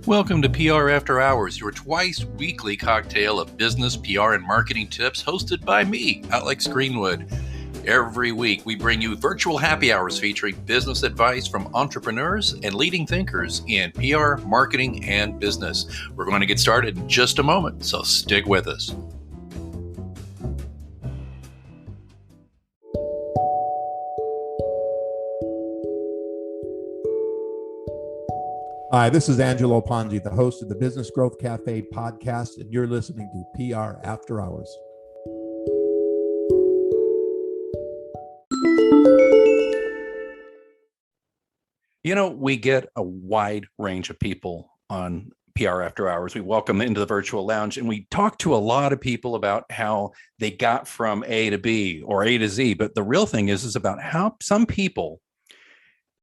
Welcome to PR After Hours, your twice weekly cocktail of business, PR, and marketing tips hosted by me, Alex Greenwood. Every week, we bring you virtual happy hours featuring business advice from entrepreneurs and leading thinkers in PR, marketing, and business. We're going to get started in just a moment, so stick with us. Hi, this is Angelo Ponzi, the host of the Business Growth Cafe podcast, and you're listening to PR After Hours. You know, we get a wide range of people on PR After Hours. We welcome them into the virtual lounge, and we talk to a lot of people about how they got from A to B or A to Z. But the real thing is about how some people,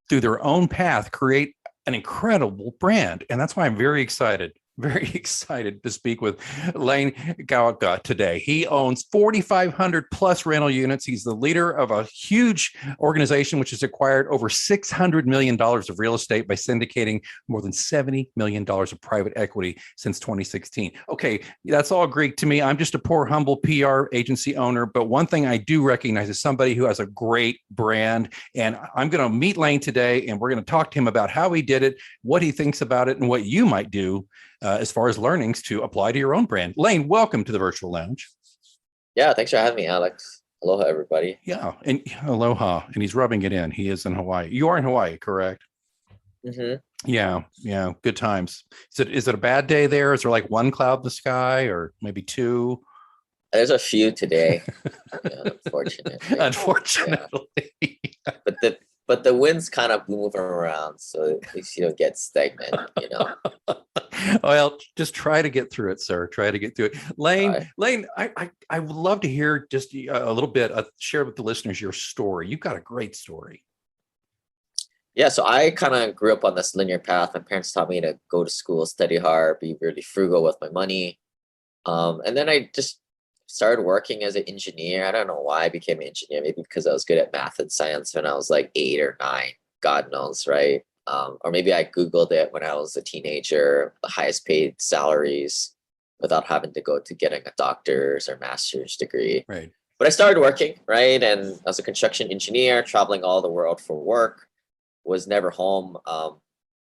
through their own path, create an incredible brand. And that's why I'm very excited to speak with Hui Kawaoka today. He owns 4,500 plus rental units. He's the leader of a huge organization which has acquired over $600 million of real estate by syndicating more than $70 million of private equity since 2016. Okay, that's all Greek to me. I'm just a poor, humble PR agency owner. But one thing I do recognize is somebody who has a great brand. And I'm going to meet Hui today, and we're going to talk to him about how he did it, what he thinks about it, and what you might do as far as learnings to apply to your own brand. Hui, welcome to the virtual lounge. Yeah, thanks for having me, Alex. Aloha, everybody. Yeah, and aloha. And he's rubbing it in. He is in Hawaii. You are in Hawaii, correct? Mm-hmm. Yeah. Good times. Is it a bad day there? Is there like one cloud in the sky, or maybe two? There's a few today, unfortunately. Yeah. But the wind's kind of moving around, so at least you don't get stagnant, Well, just try to get through it, sir. Try to get through it. Hui, I would love to hear just a little bit, share with the listeners your story. You've got a great story. Yeah, so I kind of grew up on this linear path. My parents taught me to go to school, study hard, be really frugal with my money. And then I just started working as an engineer. I don't know why I became an engineer. Maybe because I was good at math and science when I was like 8 or 9. God knows, right? Or maybe I Googled it when I was a teenager, the highest paid salaries without having to go to getting a doctor's or master's degree. Right. But I started working, right? And I was a construction engineer, traveling all the world for work, was never home.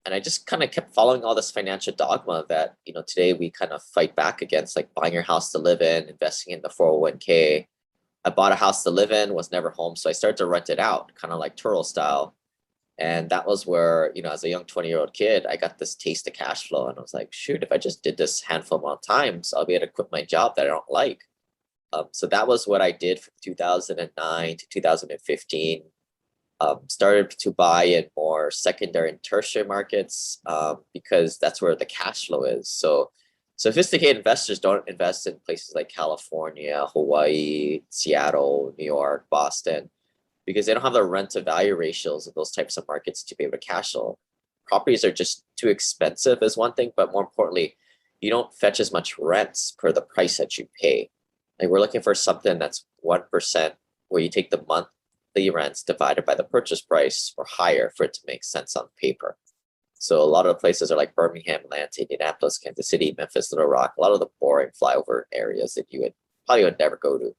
And I just kind of kept following all this financial dogma that, today we kind of fight back against, like buying your house to live in, investing in the 401k. I bought a house to live in, was never home. So I started to rent it out, kind of like Turo style. And that was where, as a young 20-year-old kid, I got this taste of cash flow. And I was like, shoot, if I just did this handful amount of times, I'll be able to quit my job that I don't like. So that was what I did from 2009 to 2015. Started to buy in more secondary and tertiary markets because that's where the cash flow is. So sophisticated investors don't invest in places like California, Hawaii, Seattle, New York, Boston, because they don't have the rent to value ratios of those types of markets to be able to cash flow. Properties are just too expensive is one thing, but more importantly, you don't fetch as much rents per the price that you pay. Like we're looking for something that's 1% where you take the monthly rents divided by the purchase price or higher for it to make sense on paper. So a lot of the places are like Birmingham, Atlanta, Indianapolis, Kansas City, Memphis, Little Rock, a lot of the boring flyover areas that you would never go to,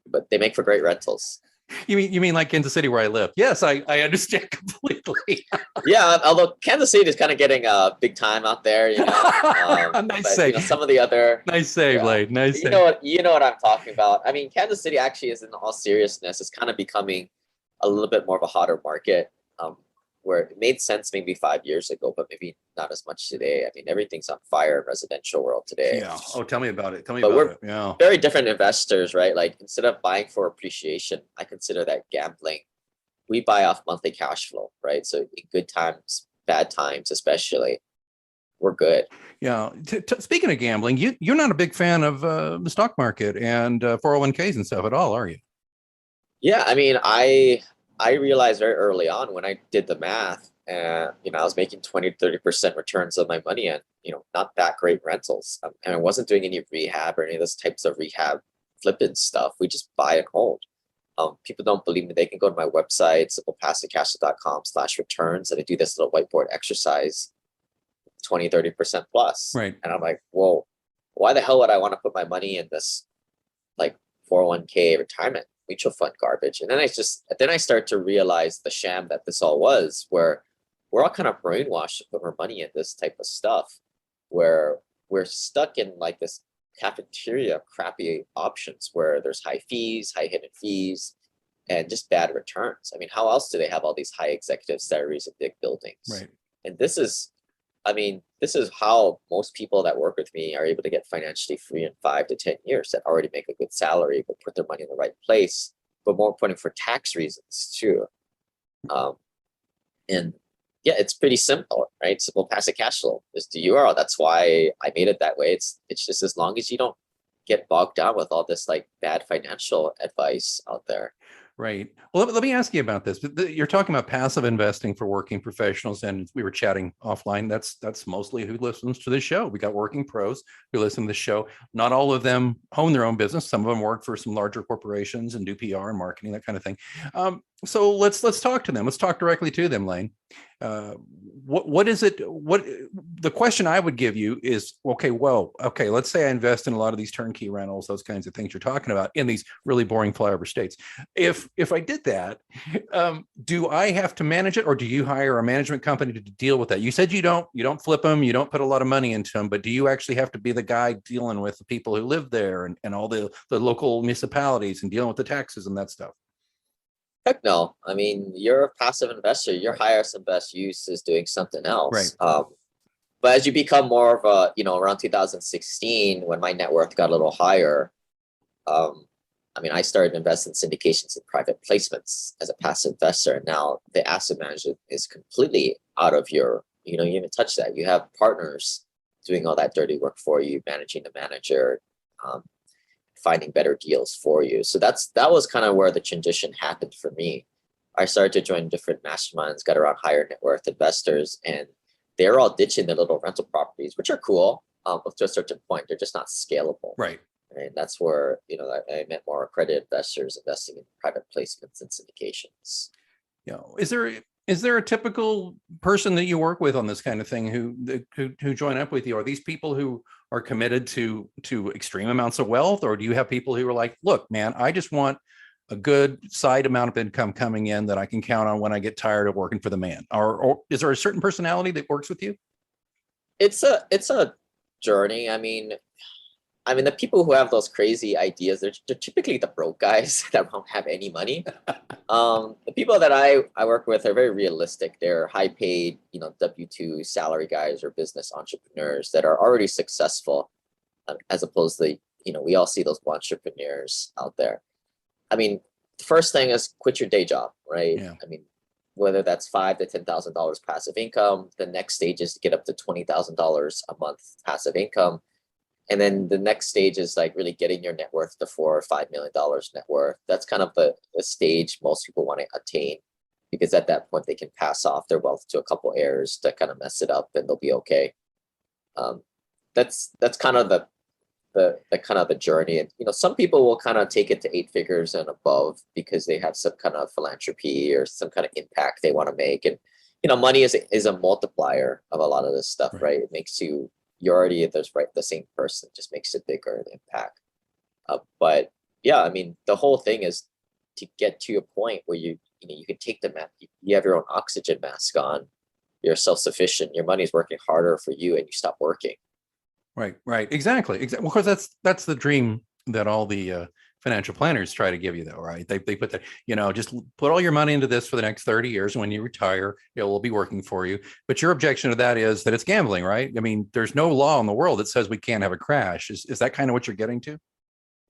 but they make for great rentals. You mean like Kansas City where I live? Yes, I understand completely. Yeah, although Kansas City is kind of getting big time out there, Nice save. Some of the other nice save, Hui. Nice save. You know what I'm talking about. I mean, Kansas City actually is, in all seriousness, is kind of becoming a little bit more of a hotter market, where it made sense maybe 5 years ago, but maybe not as much today. I mean, everything's on fire in residential world today. Yeah. Oh, tell me about it. Yeah. Very different investors, right? Like instead of buying for appreciation, I consider that gambling. We buy off monthly cash flow, right? So in good times, bad times, especially, we're good. Yeah. Speaking of gambling, you're not a big fan of the stock market and 401ks and stuff at all, are you? Yeah. I mean, I realized very early on when I did the math, and I was making 20-30% returns on my money, and not that great rentals, and I wasn't doing any rehab or any of those types of rehab flipping stuff. We just buy and hold. People don't believe me. They can go to my website, simplepassivecashflow.com/returns, and I do this little whiteboard exercise 20, 30% plus. Right. And I'm like, well, why the hell would I want to put my money in this like 401k retirement mutual fund garbage? And then I start to realize the sham that this all was, where we're all kind of brainwashed to put our money in this type of stuff, where we're stuck in like this cafeteria of crappy options where there's high fees, high hidden fees, and just bad returns. I mean, how else do they have all these high executive salaries in big buildings? Right. And this is how most people that work with me are able to get financially free in 5 to 10 years, that already make a good salary, but put their money in the right place, but more important for tax reasons too. And yeah, it's pretty simple, right? Simple passive cash flow is the URL. That's why I made it that way. It's just as long as you don't get bogged down with all this like bad financial advice out there. Right. Well, let me ask you about this. You're talking about passive investing for working professionals, and we were chatting offline. That's mostly who listens to this show. We got working pros who listen to the show. Not all of them own their own business. Some of them work for some larger corporations and do PR and marketing, that kind of thing. So let's talk to them. Let's talk directly to them, Lane. What is it? What the question I would give you is, okay, let's say I invest in a lot of these turnkey rentals, those kinds of things you're talking about in these really boring flyover states. If I did that, do I have to manage it, or do you hire a management company to deal with that? You said you don't flip them, you don't put a lot of money into them, but do you actually have to be the guy dealing with the people who live there and all the local municipalities and dealing with the taxes and that stuff? Heck no. I mean, you're a passive investor. Your highest and best use is doing something else. Right. But as you become more of a, around 2016, when my net worth got a little higher, I mean, I started investing in syndications and private placements as a passive investor. And now the asset management is completely out of your, you even touch that. You have partners doing all that dirty work for you, managing the manager, finding better deals for you. So that was kind of where the transition happened for me. I started to join different masterminds, got around higher net worth investors, and they're all ditching the little rental properties, which are cool, but to a certain point, they're just not scalable. Right. And that's where, I met more accredited investors investing in private placements and syndications. Yeah. Is there a typical person that you work with on this kind of thing who join up with you? Are these people who are committed to extreme amounts of wealth, or do you have people who are like, look, man, I just want a good side amount of income coming in that I can count on when I get tired of working for the man? Or is there a certain personality that works with you? It's a journey. I mean, the people who have those crazy ideas, they're typically the broke guys that don't have any money. The people that I work with are very realistic. They're high paid, W-2 salary guys or business entrepreneurs that are already successful, as opposed to, we all see those entrepreneurs out there. I mean, the first thing is quit your day job, right? Yeah. I mean, whether that's $5,000 to $10,000 passive income, the next stage is to get up to $20,000 a month passive income. And then the next stage is like really getting your net worth to $4 or $5 million net worth. That's kind of the stage most people want to attain, because at that point they can pass off their wealth to a couple heirs to kind of mess it up, and they'll be okay. That's kind of the journey. And some people will kind of take it to 8 figures and above because they have some kind of philanthropy or some kind of impact they want to make. And money is a multiplier of a lot of this stuff, right? It makes you're already the same person, just makes it bigger, the impact. But yeah, I mean, the whole thing is to get to a point where you can take the mask, you have your own oxygen mask on, you're self-sufficient, your money's working harder for you, and you stop working. Right. Exactly. Well, of course, that's the dream that all the financial planners try to give you, though, right? They put that, just put all your money into this for the next 30 years. And when you retire, it will be working for you. But your objection to that is that it's gambling, right? I mean, there's no law in the world that says we can't have a crash. Is that kind of what you're getting to?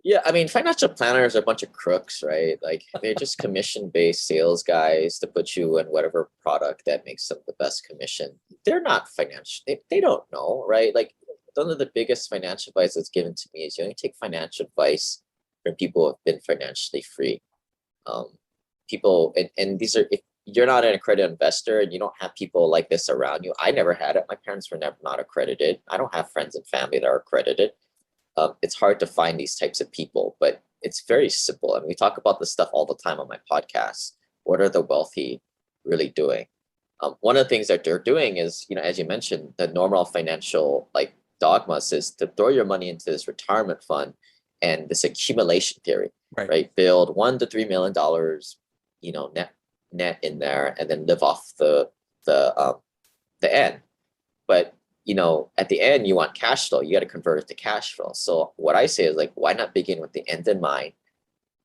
Yeah, I mean, financial planners are a bunch of crooks, right? Like, they're just commission-based sales guys to put you in whatever product that makes them the best commission. They're not financial. They don't know, right? Like, one of the biggest financial advice that's given to me is you only take financial advice from people who have been financially free. People, and these are, if you're not an accredited investor and you don't have people like this around you. I never had it. My parents were never not accredited. I don't have friends and family that are accredited. It's hard to find these types of people, but it's very simple. And we talk about this stuff all the time on my podcast. What are the wealthy really doing? One of the things that they're doing is, as you mentioned, the normal financial like dogmas is to throw your money into this retirement fund and this accumulation theory, right? Build $1 to $3 million, net in there, and then live off the end. But at the end, you want cash flow. You got to convert it to cash flow. So what I say is like, why not begin with the end in mind?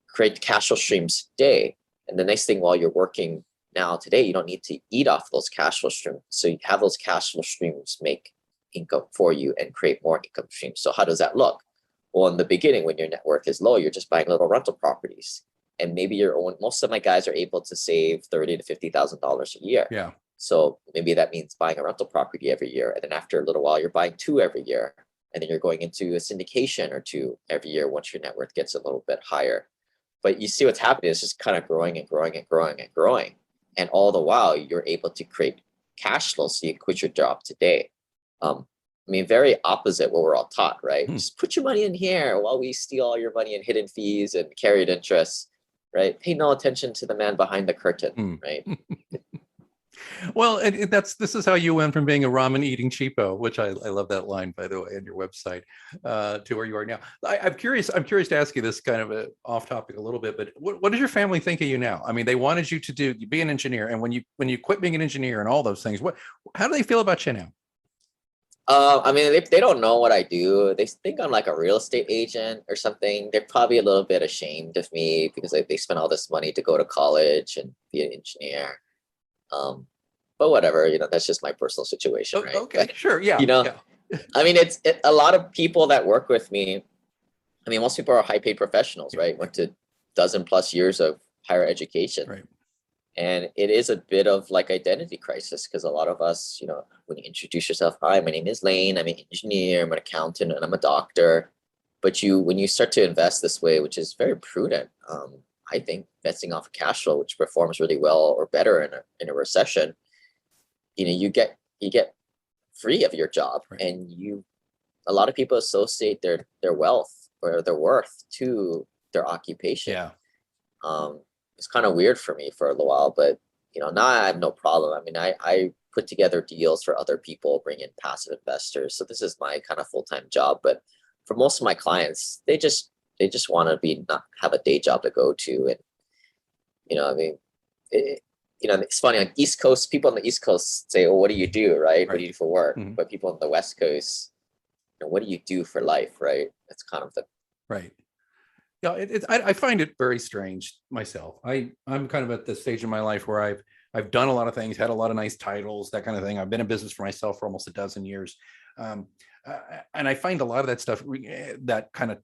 Create cash flow streams today, and the nice thing while you're working now today, you don't need to eat off those cash flow streams. So you have those cash flow streams make income for you and create more income streams. So how does that look? Well, in the beginning, when your net worth is low, you're just buying little rental properties, and maybe most of my guys are able to save $30,000 to $50,000 a year. Yeah. So maybe that means buying a rental property every year, and then after a little while, you're buying 2 every year, and then you're going into a syndication or 2 every year once your net worth gets a little bit higher. But you see what's happening is just kind of growing and growing and growing and growing. And all the while, you're able to create cash flow so you quit your job today. Very opposite what we're all taught, right? Just put your money in here while we steal all your money in hidden fees and carried interest, right? Pay no attention to the man behind the curtain, right? Well, this is how you went from being a ramen eating cheapo, which I love that line, by the way, on your website, to where you are now. I'm curious to ask you this kind of off topic a little bit, but what does your family think of you now? I mean, they wanted you to be an engineer, and when you quit being an engineer and all those things, how do they feel about you now? They don't know what I do. They think I'm like a real estate agent or something. They're probably a little bit ashamed of me because they spent all this money to go to college and be an engineer. But whatever, that's just my personal situation, right? Okay, sure, yeah. It's a lot of people that work with me. Most people are high-paid professionals, right? Went to dozen plus years of higher education, right? And it is a bit of like identity crisis because a lot of us, when you introduce yourself, hi, my name is Lane, I'm an engineer, I'm an accountant, and I'm a doctor. But when you start to invest this way, which is very prudent, I think investing off of cash flow, which performs really well or better in a recession, you get free of your job, right. And a lot of people associate their wealth or their worth to their occupation. Yeah. It's kind of weird for me for a little while, but now I have no problem. I put together deals for other people, bring in passive investors. So this is my kind of full-time job. But for most of my clients, they just want to not have a day job to go to. And it's funny, on East Coast, people on the East Coast say, "Oh, what do you do, right? What do you do for work?" Mm-hmm. But people on the West Coast, what do you do for life, right? That's kind of the right. Yeah, I find it very strange myself. I'm kind of at the stage in my life where I've done a lot of things, had a lot of nice titles, that kind of thing. I've been in business for myself for almost a dozen years, and I find a lot of that stuff, that kind of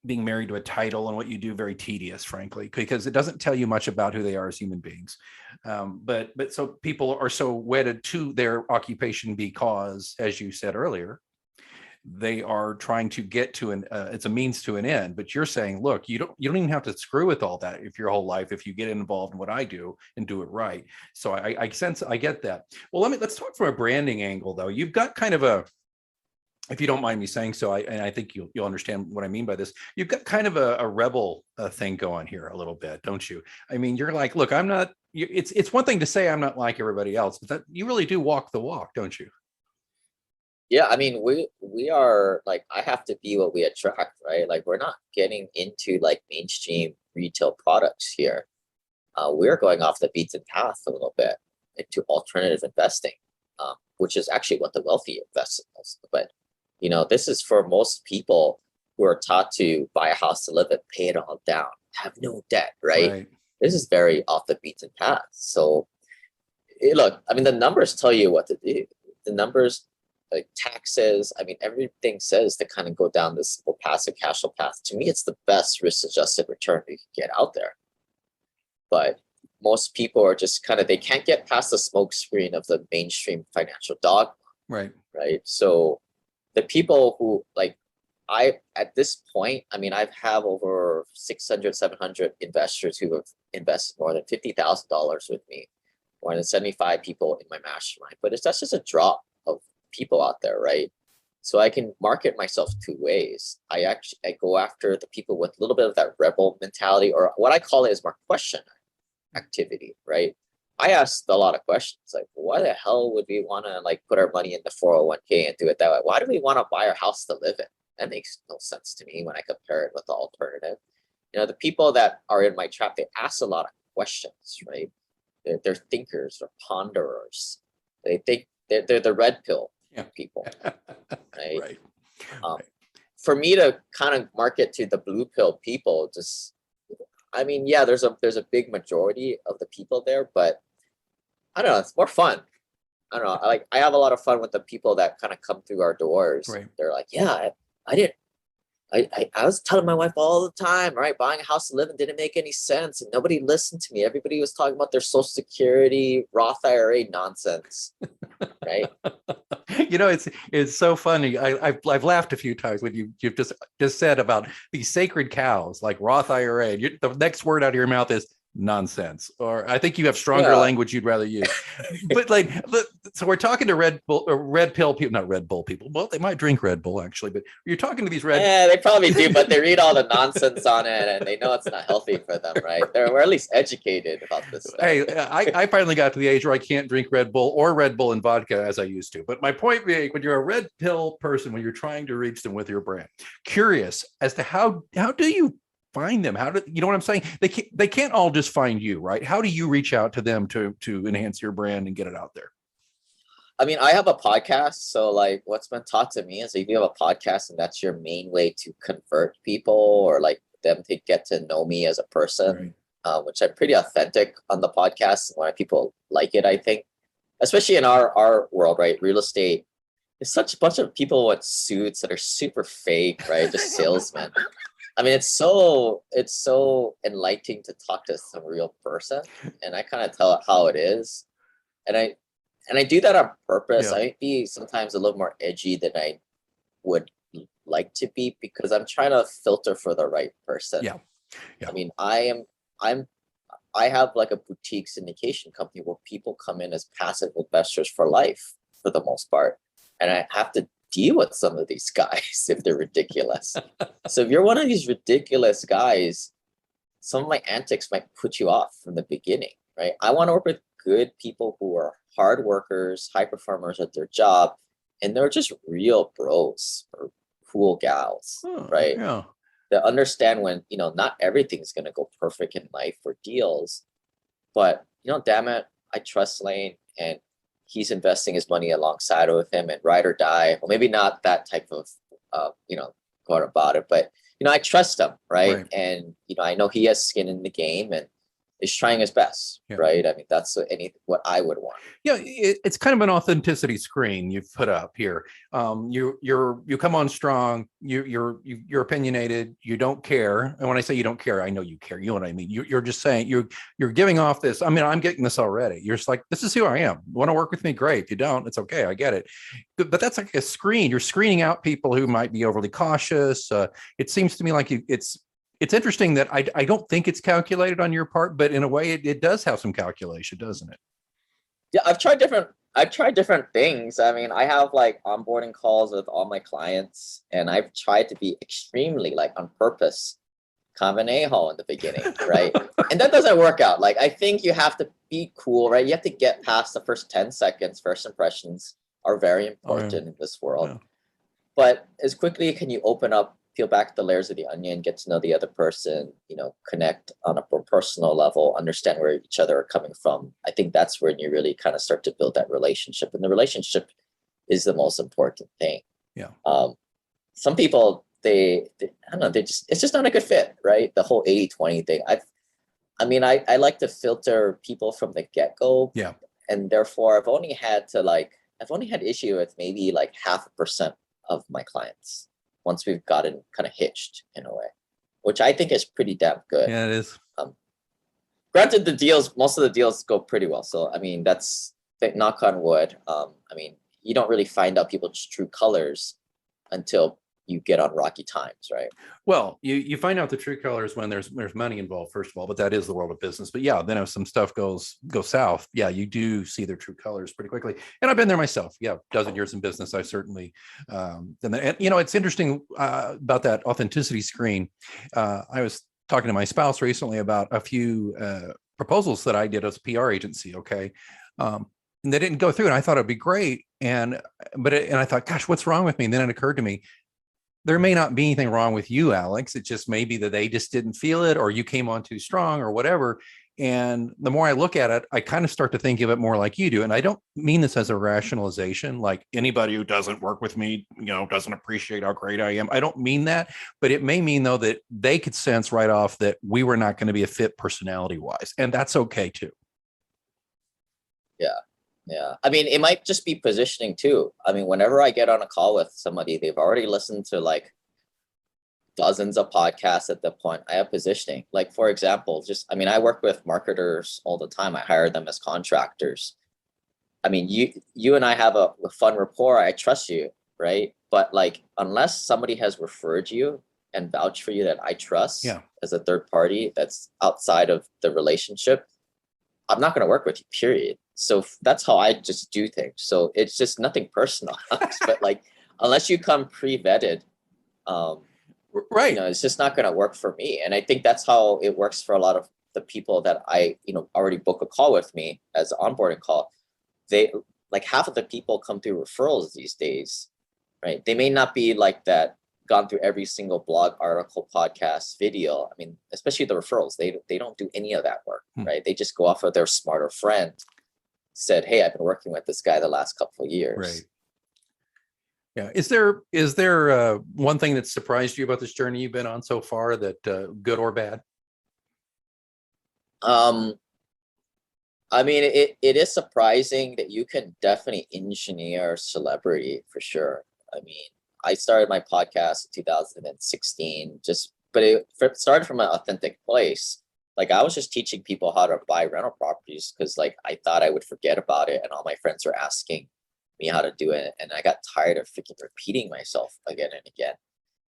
being married to a title and what you do, very tedious, frankly, because it doesn't tell you much about who they are as human beings. But so people are so wedded to their occupation because, as you said earlier, they are trying to get to it's a means to an end. But you're saying, look, you don't even have to screw with all that if your whole life, if you get involved in what I do and do it right. So I sense, I get that. Well, let's talk from a branding angle, though. You've got kind of if you don't mind me saying so, and I think you'll understand what I mean by this. You've got kind of a rebel thing going here a little bit, don't you? You're like, look, I'm not. It's one thing to say I'm not like everybody else, but that you really do walk the walk, don't you? Yeah, we are like, I have to be what we attract, right? Like, we're not getting into like mainstream retail products here. We're going off the beaten path a little bit into alternative investing, which is actually what the wealthy invest in. But this is for most people who are taught to buy a house to live in, pay it all down, have no debt, right? This is very off the beaten path. So look, the numbers tell you what to do. The numbers, like taxes, everything says to kind of go down this simple passive cash flow path. To me, it's the best risk-adjusted return you can get out there. But most people are just they can't get past the smoke screen of the mainstream financial dogma. Right. So the people who at this point, I have over 600, 700 investors who have invested more than $50,000 with me, more than 75 people in my mastermind. But that's just a drop of people out there, right? So I can market myself 2 ways. I go after the people with a little bit of that rebel mentality, or what I call it is more question activity, right? I asked a lot of questions like, why the hell would we want to like put our money in the 401k and do it that way? Why do we want to buy our house to live in? That makes no sense to me when I compare it with the alternative. The people that are in my trap, they ask a lot of questions, right? They're thinkers or ponderers. They think they're the red pill people, right? Right. For me to kind of market to the blue pill people, yeah, there's a big majority of the people there, but I don't know, it's more fun. I don't know. I have a lot of fun with the people that kind of come through our doors. Right. They're like, yeah, I was telling my wife all the time, right? Buying a house to live in didn't make any sense. And nobody listened to me. Everybody was talking about their Social Security, Roth IRA nonsense, right? It's so funny. I've laughed a few times when you've just said about these sacred cows like Roth IRA. The next word out of your mouth is nonsense, or I think you have stronger language you'd rather use. But so we're talking to red pill people, not Red Bull people. Well, they might drink Red Bull actually, but you're talking to these Yeah, they probably do, but they read all the nonsense on it and they know it's not healthy for them, right? We're at least educated about this stuff. Hey, I finally got to the age where I can't drink Red Bull or Red Bull and vodka as I used to. But my point being, when you're a red pill person, when you're trying to reach them with your brand, curious as to how do you find them? You know what I'm saying? They can't all just find you, right? How do you reach out to them to enhance your brand and get it out there? I mean, I have a podcast. So like what's been taught to me is if you have a podcast and that's your main way to convert people or like them to get to know me as a person, right. Which I'm pretty authentic on the podcast and why people like it, I think, especially in our world, right? Real estate, there's such a bunch of people with suits that are super fake, right? Just salesmen. I mean, it's so enlightening to talk to some real person, and I kind of tell it how it is, and I do that on purpose. I might be sometimes a little more edgy than I would like to be because I'm trying to filter for the right person. Yeah. I mean, I have like a boutique syndication company where people come in as passive investors for life for the most part, and I have to deal with some of these guys if they're ridiculous. So if you're one of these ridiculous guys, some of my antics might put you off from the beginning, right? I want to work with good people who are hard workers, high performers at their job, and they're just real bros or cool gals, right? Yeah. That understand when, not everything's going to go perfect in life for deals, but damn it, I trust Lane and he's investing his money alongside with him and ride or die. Well, maybe not that type of, going about it, but, I trust him. Right. And, I know he has skin in the game and is trying his best. Right. I mean, that's what I would want. Yeah. It's kind of an authenticity screen you've put up here. You come on strong, you're opinionated, you don't care. And when I say you don't care, I know you care. You know what I mean? You're just saying you're giving off this. I mean, I'm getting this already. You're just like, this is who I am. You want to work with me? Great. If you don't, it's okay. I get it. But that's like a screen. You're screening out people who might be overly cautious. It seems to me like it's interesting that I don't think it's calculated on your part, but in a way it does have some calculation, doesn't it? Yeah, I've tried different things. I mean, I have like onboarding calls with all my clients, and I've tried to be extremely like on purpose, kind of an a-hole in the beginning, right? And that doesn't work out. Like, I think you have to be cool, right? You have to get past the first 10 seconds. First impressions are very important in this world. Yeah. But as quickly can you open up, peel back the layers of the onion, get to know the other person, connect on a personal level, understand where each other are coming from. I think that's when you really kind of start to build that relationship. And the relationship is the most important thing. Yeah. Some people, I don't know, it's just not a good fit, right? The whole 80-20 thing. I like to filter people from the get-go. Yeah. And therefore I've only had issue with maybe like 0.5% of my clients once we've gotten kind of hitched in a way, which I think is pretty damn good. Yeah, it is. Granted, most of the deals go pretty well. So, I mean, that's knock on wood. You don't really find out people's true colors until you get on rocky times, right? Well, you find out the true colors when there's money involved, first of all, but that is the world of business. But yeah, then if some stuff goes south, yeah, you do see their true colors pretty quickly. And I've been there myself. Yeah, dozen years in business, I certainly. And it's interesting about that authenticity screen. I was talking to my spouse recently about a few proposals that I did as a PR agency. Okay. And they didn't go through, and I thought it'd be great. And I thought, gosh, what's wrong with me? And then it occurred to me, there may not be anything wrong with you, Alex. It just may be that they just didn't feel it, or you came on too strong, or whatever. And the more I look at it, I kind of start to think of it more like you do. And I don't mean this as a rationalization, like anybody who doesn't work with me, doesn't appreciate how great I am. I don't mean that, but it may mean, though, that they could sense right off that we were not going to be a fit personality wise. And that's okay too. Yeah. Yeah. I mean, it might just be positioning too. I mean, whenever I get on a call with somebody, they've already listened to like dozens of podcasts at the point. I have positioning. Like, for example, I work with marketers all the time. I hire them as contractors. I mean, you and I have a fun rapport. I trust you, right? But like, unless somebody has referred you and vouched for you that I trust as a third party that's outside of the relationship, I'm not going to work with you, period. So that's how I just do things. So it's just nothing personal, but like, unless you come pre-vetted, right, it's just not going to work for me. And I think that's how it works for a lot of the people that I, already book a call with me as an onboarding call. They, like, half of the people come through referrals these days, right? They may not be like that, gone through every single blog article, podcast, video. I mean, especially the referrals, they don't do any of that work, right? They just go off of their smarter friend said, hey, I've been working with this guy the last couple of years. Right. Yeah. Is there one thing that surprised you about this journey you've been on so far, that good or bad? I mean, it is surprising that you can definitely engineer celebrity for sure. I mean, I started my podcast in 2016, but it started from an authentic place. Like, I was just teaching people how to buy rental properties because, like, I thought I would forget about it, and all my friends were asking me how to do it, and I got tired of freaking repeating myself again and again.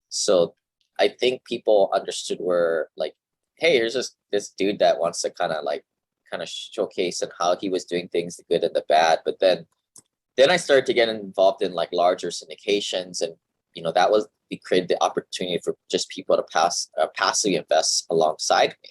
So I think people understood where, like, hey, here's this dude that wants to kind of showcase and how he was doing things, the good and the bad. But then I started to get involved in like larger syndications, and we created the opportunity for just people to passively invest alongside me,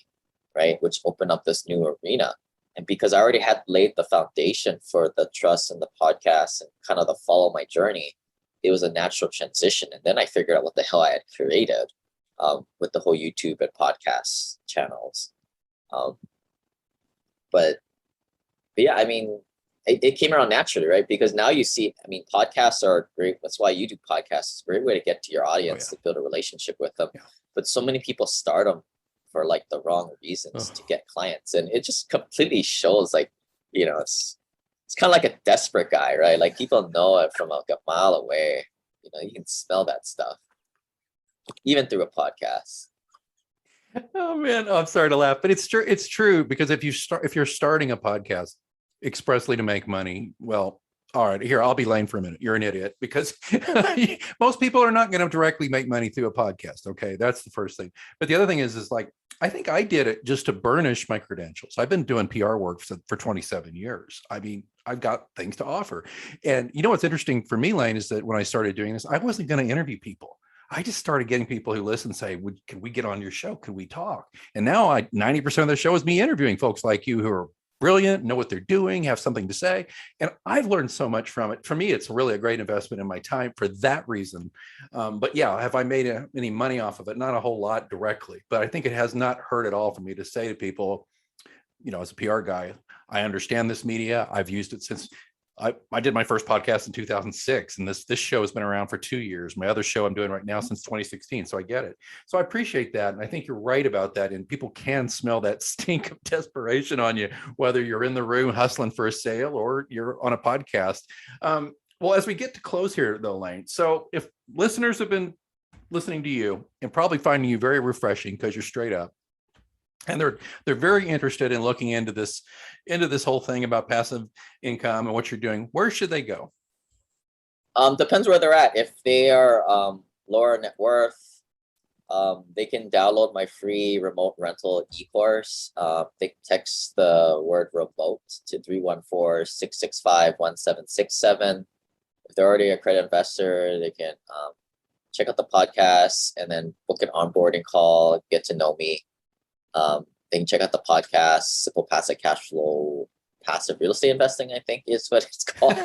right? Which opened up this new arena. And because I already had laid the foundation for the trust and the podcast and kind of the follow my journey, it was a natural transition. And then I figured out what the hell I had created with the whole YouTube and podcast channels. But yeah, I mean, it came around naturally, right? Because now you see, I mean, podcasts are great. That's why you do podcasts. It's a great way to get to your audience, to build a relationship with them. Yeah. But so many people start them for like the wrong reasons to get clients. And it just completely shows, like, it's kind of like a desperate guy, right? Like, people know it from like a mile away. You can smell that stuff, even through a podcast. Oh man, I'm sorry to laugh, but it's true. It's true, because if you're starting a podcast expressly to make money, well, all right, here, I'll be lame for a minute. You're an idiot, because most people are not going to directly make money through a podcast. Okay, that's the first thing. But the other thing is like, I think I did it just to burnish my credentials. I've been doing PR work for 27 years. I mean, I've got things to offer. And what's interesting for me, Lane, is that when I started doing this, I wasn't going to interview people. I just started getting people who listen say, can we get on your show? Could we talk? And now 90% of the show is me interviewing folks like you who are brilliant, know what they're doing, have something to say. And I've learned so much from it. For me, it's really a great investment in my time for that reason. But yeah, have I made any money off of it? Not a whole lot directly, but I think it has not hurt at all for me to say to people, as a PR guy, I understand this media. I've used it since I did my first podcast in 2006, and this show has been around for 2 years. My other show I'm doing right now since 2016. So I get it. So I appreciate that. And I think you're right about that. And people can smell that stink of desperation on you, whether you're in the room hustling for a sale or you're on a podcast. Well, as we get to close here though, Lane, so if listeners have been listening to you and probably finding you very refreshing because you're straight up, and they're very interested in looking into this whole thing about passive income and what you're doing, where should they go? Depends where they're at. If they are lower net worth, they can download my free remote rental e-course. They can text the word remote to 314-665-1767. If they're already a credit investor, they can check out the podcast and then book an onboarding call, get to know me. everything. Check out the podcast, Simple Passive Cash Flow, Passive Real Estate Investing, I think is what it's called.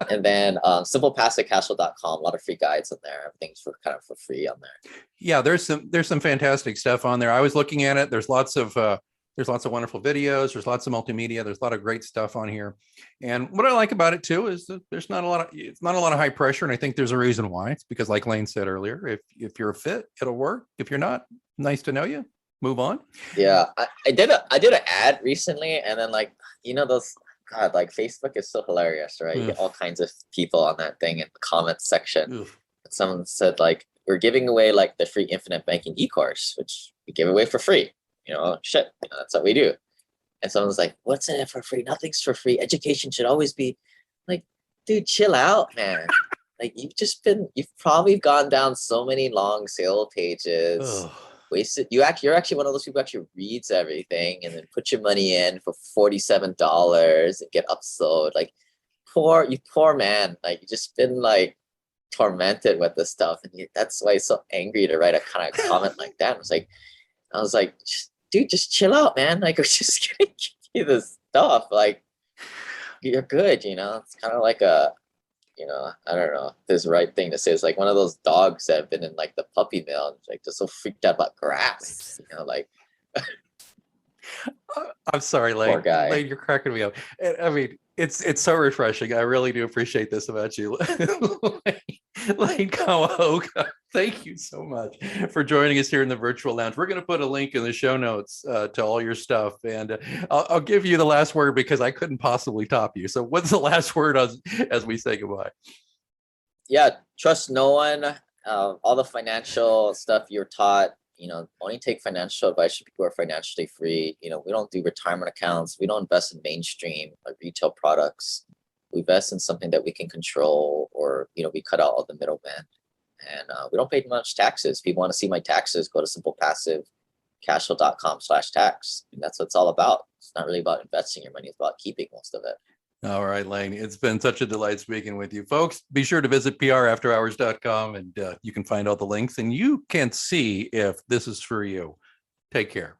And then simplepassivecashflow.com, a lot of free guides on there. Everything's for kind of for free on there. Yeah, there's some fantastic stuff on there. I was looking at it. There's lots of wonderful videos. There's lots of multimedia. There's a lot of great stuff on here. And what I like about it too is that it's not a lot of high pressure. And I think there's a reason why. It's because, like Lane said earlier, if you're a fit, it'll work. If you're not, nice to know you. Move on. Yeah, I did an ad recently, and then those. God, like Facebook is so hilarious, right? You get all kinds of people on that thing in the comments section. Someone said we're giving away the free infinite banking e-course, which we give away for free. That's what we do. And someone's like, what's in it for free? Nothing's for free. Education should always be like, dude, chill out, man. You've probably gone down so many long sale pages. Wasted. You're actually one of those people who actually reads everything and then put your money in for $47 and get upsold. You poor man. You just been tormented with this stuff, and that's why he's so angry to write a kind of comment like that. I was like, dude, just chill out, man. We're just gonna give you this stuff. You're good, It's kind of like I don't know if this is the right thing to say. It's like one of those dogs that have been in the puppy mill, just so freaked out about grass, I'm sorry, Lane. Poor guy. Lane, you're cracking me up. I mean, it's so refreshing. I really do appreciate this about you. Lane Kawaoka, thank you so much for joining us here in the virtual lounge. We're going to put a link in the show notes to all your stuff. And I'll give you the last word because I couldn't possibly top you. So what's the last word as we say goodbye? Yeah, trust no one. All the financial stuff you're taught, only take financial advice from people who are financially free. We don't do retirement accounts. We don't invest in mainstream retail products. We invest in something that we can control, or, we cut out all the middlemen. And we don't pay much taxes. If you want to see my taxes, go to simplepassivecashflow.com/tax. And that's what it's all about. It's not really about investing your money. It's about keeping most of it. All right, Lane. It's been such a delight speaking with you. Folks, be sure to visit prafterhours.com and you can find all the links and you can see if this is for you. Take care.